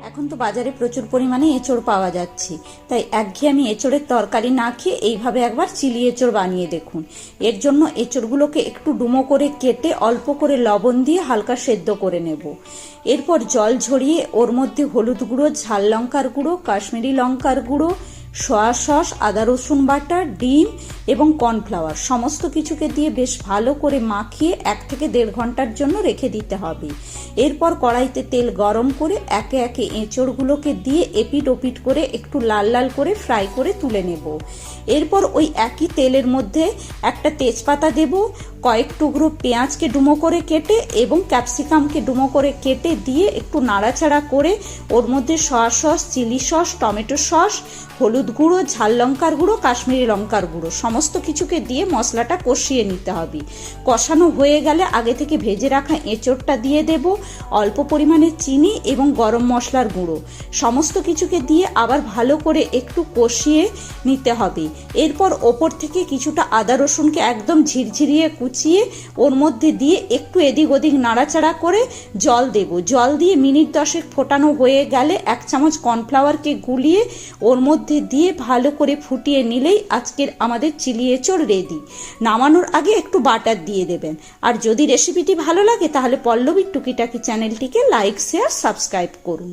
এখন তো বাজারে প্রচুর পরিমাণে এঁচড় পাওয়া যাচ্ছে, তাই একঘেয়েমি এঁচড়ের তরকারি না খেয়ে এইভাবে একবার চিলি এঁচড় বানিয়ে দেখুন। এর জন্য এঁচড়গুলোকে একটু ডুমো করে কেটে অল্প করে লবণ দিয়ে হালকা সেদ্ধ করে নেব। এরপর জল ঝরিয়ে ওর মধ্যে হলুদ গুঁড়ো, ঝাল লঙ্কার গুঁড়ো, কাশ্মীরি লঙ্কার গুঁড়ো, সয়া সস, আদা রসুন বাটা, ডিম এবং কর্নফ্লাওয়ার সমস্ত কিছুকে দিয়ে বেশ ভালো করে মাখিয়ে 1 থেকে 1.5 ঘন্টার জন্য রেখে দিতে হবে। এরপর কড়াইতে তেল গরম করে একে একে এঁচড়গুলোকে দিয়ে এপিট ওপিট করে একটু লাল লাল করে ফ্রাই করে তুলে নেব। এরপর ওই একই তেলের মধ্যে একটা তেজপাতা দেব, কয়েক টুকরো পেঁয়াজকে ডুমো করে কেটে এবং ক্যাপসিকামকে ডুমো করে কেটে দিয়ে একটু নাড়াচাড়া করে ওর মধ্যে soya sauce, chilli sauce, tomato sauce, হলুদ গুঁড়ো, ঝাল লঙ্কার গুঁড়ো, কাশ্মীরি লঙ্কার গুঁড়ো সমস্ত কিছুকে দিয়ে মশলাটা কষিয়ে নিতে হবে। কষানো হয়ে গেলে আগে থেকে ভেজে রাখা এঁচড়টা দিয়ে দেব, অল্প পরিমাণে চিনি এবং গরম মশলার গুঁড়ো সমস্ত কিছুকে দিয়ে আবার ভালো করে একটু কষিয়ে নিতে হবে। এরপর ওপর থেকে কিছুটা আদা রসুনকে একদম ঝিরঝিরিয়ে কুচিয়ে ওর মধ্যে দিয়ে একটু এদিক ওদিক নাড়াচাড়া করে জল দেব। জল দিয়ে মিনিট 10 ফোটানো হয়ে গেলে 1 চামচ কর্নফ্লাওয়ারকে গুলিয়ে ওর মধ্যে দিয়ে ভালো করে ফুটিয়ে নিলেই আজকের আমাদের চিলি এঁচড় রেডি। নামানোর আগে একটু বাটার দিয়ে দেবেন। আর যদি রেসিপিটি ভালো লাগে তাহলে পল্লবীর টুকিটাকি চ্যানেলটিকে লাইক, শেয়ার, সাবস্ক্রাইব করুন।